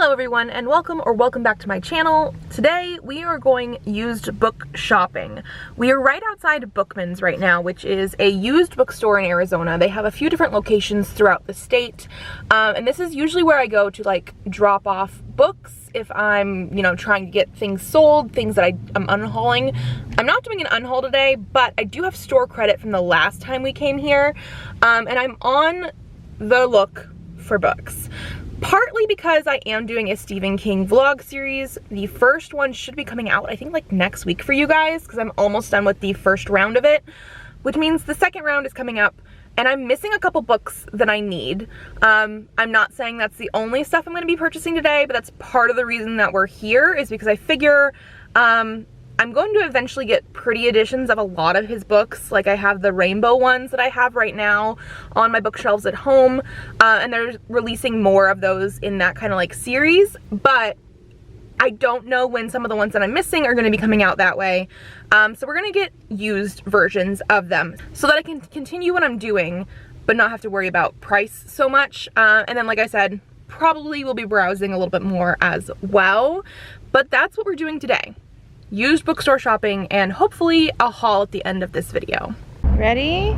Hello everyone, and welcome back to my channel. Today we are going used book shopping. We are right outside Bookman's right now, which is a used bookstore in Arizona. They have a few different locations throughout the state, and this is usually where I go to like drop off books if I'm, trying to get things sold, things that I'm unhauling. I'm not doing an unhaul today, but I do have store credit from the last time we came here, and I'm on the look for books. Partly because I am doing a Stephen King vlog series. The first one should be coming out, I think, like next week for you guys, because I'm almost done with the first round of it, which means the second round is coming up, and I'm missing a couple books that I need. I'm not saying that's the only stuff I'm going to be purchasing today, but that's part of the reason that we're here, is because I figure I'm going to eventually get pretty editions of a lot of his books. Like I have the rainbow ones that I have right now on my bookshelves at home, and they're releasing more of those in that kind of like series, but I don't know when some of the ones that I'm missing are going to be coming out that way. So we're going to get used versions of them so that I can continue what I'm doing but not have to worry about price so much. And then, like I said, probably will be browsing a little bit more as well, but that's what we're doing today. Used bookstore shopping, and hopefully a haul at the end of this video. Ready?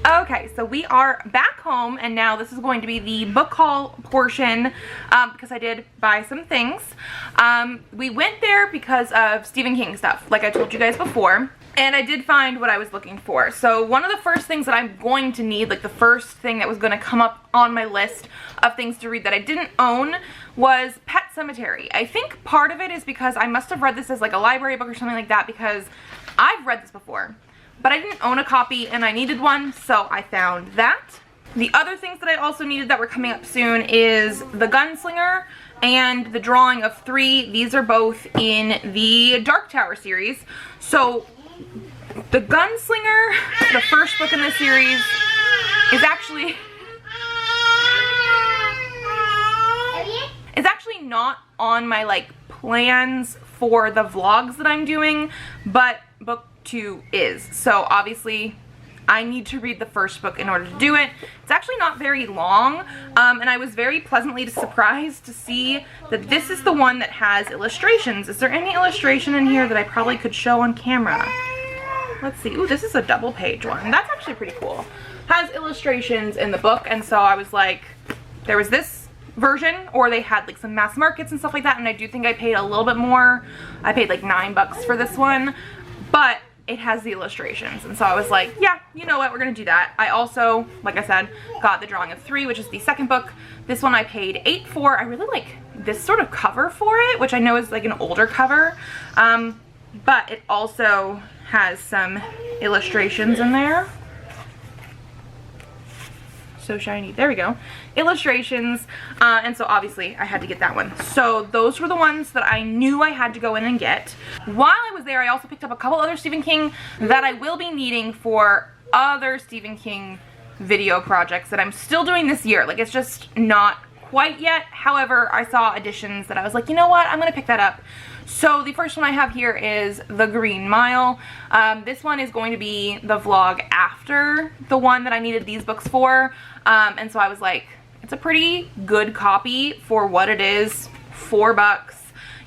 Okay, so we are back home, and now this is going to be the book haul portion, because I did buy some things. We went there because of Stephen King stuff, like I told you guys before, and I did find what I was looking for. So one of the first things that I'm going to need, like the first thing that was going to come up on my list of things to read that I didn't own, was Pet Sematary. I think part of it is because I must have read this as like a library book or something like that, because I've read this before, but I didn't own a copy and I needed one, so I found that. The other things that I also needed that were coming up soon is The Gunslinger and The Drawing of Three. These are both in the Dark Tower series. So The Gunslinger, the first book in the series, is actually not on my like plans for the vlogs that I'm doing, but book 2 is. So obviously I need to read the first book in order to do it. It's actually not very long, and I was very pleasantly surprised to see that this is the one that has illustrations. Is there any illustration in here that I probably could show on camera? let's see. Ooh, this is a double page one. That's actually pretty cool. Has illustrations in the book, and so I was like, there was this version, or they had like some mass markets and stuff like that, and I do think I paid a little bit more. I paid like $9 for this one, but it has the illustrations, and so I was like, yeah, you know what, we're gonna do that. I also, like I said, got the Drawing of Three, which is the second book. This one I paid $8 for. I really like this sort of cover for it, which I know is like an older cover, but it also has some illustrations in there. So shiny. There we go. Illustrations. And so obviously I had to get that one. So those were the ones that I knew I had to go in and get. While I was there, I also picked up a couple other Stephen King that I will be needing for other Stephen King video projects that I'm still doing this year. Like, it's just not quite yet. However, I saw editions that I was like, you know what, I'm gonna pick that up. So the first one I have here is The Green Mile. This one is going to be the vlog after the one that I needed these books for. And so I was like, it's a pretty good copy for what it is, $4.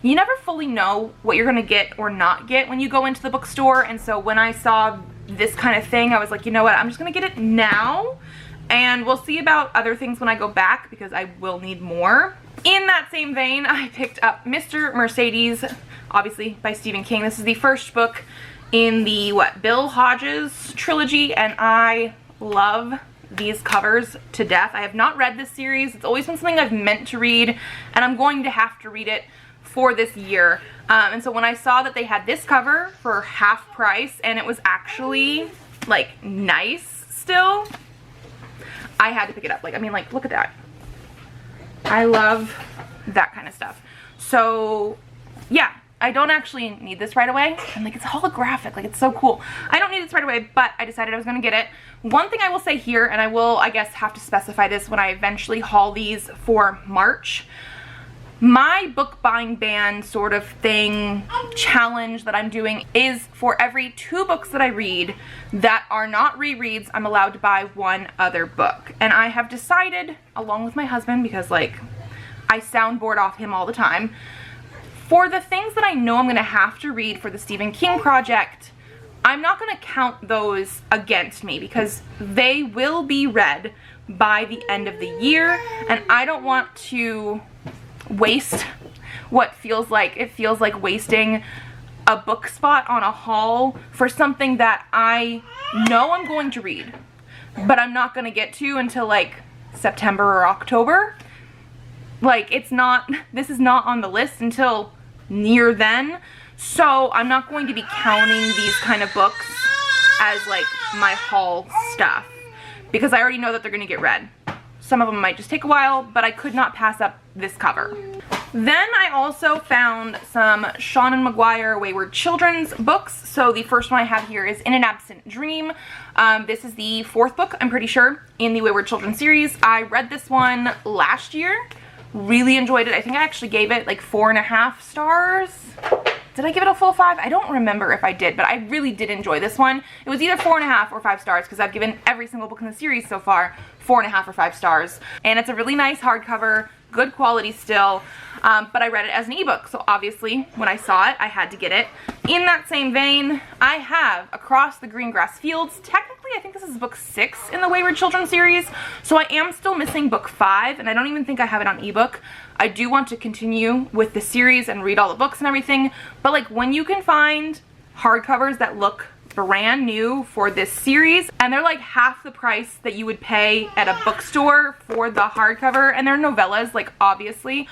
You never fully know what you're gonna get or not get when you go into the bookstore. And so when I saw this kind of thing, I was like, you know what, I'm just gonna get it now. And we'll see about other things when I go back, because I will need more. In that same vein, I picked up Mr. Mercedes, obviously by Stephen King. This is the first book in the, Bill Hodges trilogy, and I love these covers to death. I have not read this series. It's always been something I've meant to read, and I'm going to have to read it for this year. And so when I saw that they had this cover for half price, and it was actually, like, nice still, I had to pick it up. Like, I mean, like, look at that. I love that kind of stuff. So yeah, I don't actually need this right away. And like, it's holographic, like, it's so cool. I don't need this right away, but I decided I was gonna get it. One thing I will say here, and I will, I guess, have to specify this when I eventually haul these for March. My book buying ban sort of thing, challenge that I'm doing is for every 2 books that I read that are not rereads, I'm allowed to buy 1 other book. And I have decided, along with my husband, because like, I soundboard off him all the time, for the things that I know I'm gonna have to read for the Stephen King project, I'm not gonna count those against me, because they will be read by the end of the year, and I don't want to waste what feels like wasting a book spot on a haul for something that I know I'm going to read, but I'm not going to get to until like September or October. Like, this is not on the list until near then, so I'm not going to be counting these kind of books as like my haul stuff, because I already know that they're going to get read. Some of them might just take a while, but I could not pass up this cover. Then I also found some Seanan McGuire Wayward Children's books. So the first one I have here is In an Absent Dream. This is the 4th book, I'm pretty sure, in the Wayward Children series. I read this one last year, really enjoyed it. I think I actually gave it like 4.5 stars. Did I give it a full 5? I don't remember if I did, but I really did enjoy this one. It was either 4.5 or 5 stars, because I've given every single book in the series so far 4.5 or 5 stars. And it's a really nice hardcover, good quality still, but I read it as an ebook, so obviously when I saw it, I had to get it. In that same vein, I have Across the Green Grass Fields. Technically, I think this is book 6 in the Wayward Children series, so I am still missing book 5, and I don't even think I have it on ebook. I do want to continue with the series and read all the books and everything, but like, when you can find hardcovers that look brand new for this series, and they're like half the price that you would pay at a bookstore for the hardcover, and they're novellas, like, obviously,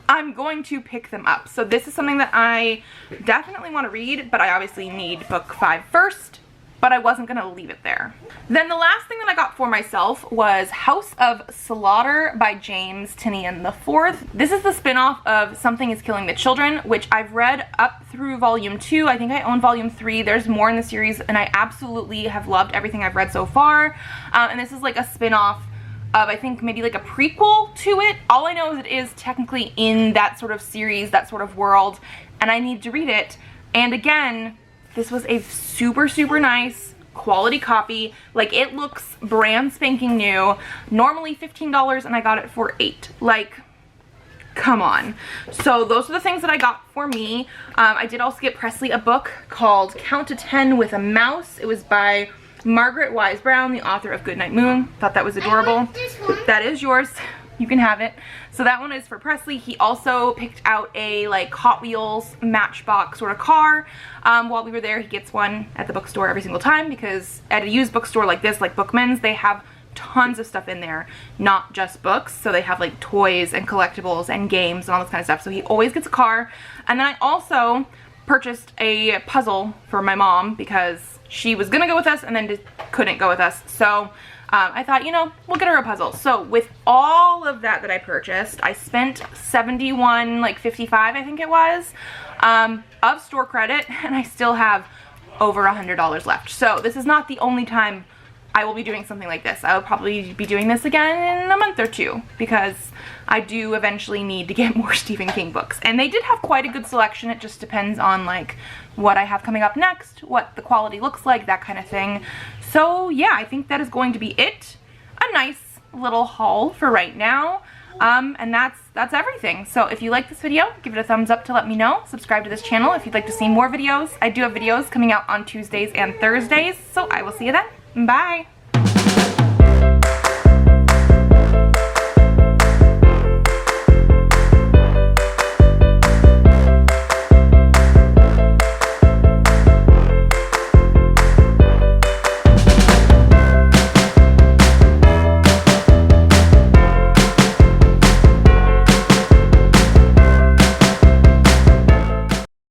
I'm going to pick them up. So this is something that I definitely want to read, but I obviously need book 5 first, but I wasn't going to leave it there. Then the last thing that I got for myself was House of Slaughter by James Tynion IV. This is the spin-off of Something is Killing the Children, which I've read up through volume 2. I think I own volume 3. There's more in the series, and I absolutely have loved everything I've read so far. And this is like a spin-off of, I think, maybe like a prequel to it. All I know is it is technically in that sort of series, that sort of world, and I need to read it. And again, this was a super, super nice quality copy. Like, it looks brand spanking new. Normally $15, and I got it for $8. Like, come on. So those are the things that I got for me. I did also get Presley a book called Count to 10 with a Mouse. It was by Margaret Wise Brown, the author of Goodnight Moon. Thought that was adorable. That is yours. You can have it. So that one is for Presley. He also picked out a like Hot Wheels Matchbox sort of car. While we were there, he gets one at the bookstore every single time because at a used bookstore like this, like Bookman's, they have tons of stuff in there, not just books. So they have like toys and collectibles and games and all this kind of stuff. So he always gets a car. And then I also purchased a puzzle for my mom because she was gonna go with us and then just couldn't go with us. So I thought, you know, we'll get her a puzzle. So with all of that I purchased, I spent $71.55, I think it was, of store credit, and I still have over $100 left. So this is not the only time I will be doing something like this. I will probably be doing this again in a month or two because I do eventually need to get more Stephen King books. And they did have quite a good selection. It just depends on like what I have coming up next, what the quality looks like, that kind of thing. So yeah, I think that is going to be it. A nice little haul for right now. And that's everything. So if you like this video, give it a thumbs up to let me know. Subscribe to this channel if you'd like to see more videos. I do have videos coming out on Tuesdays and Thursdays. So I will see you then. Bye.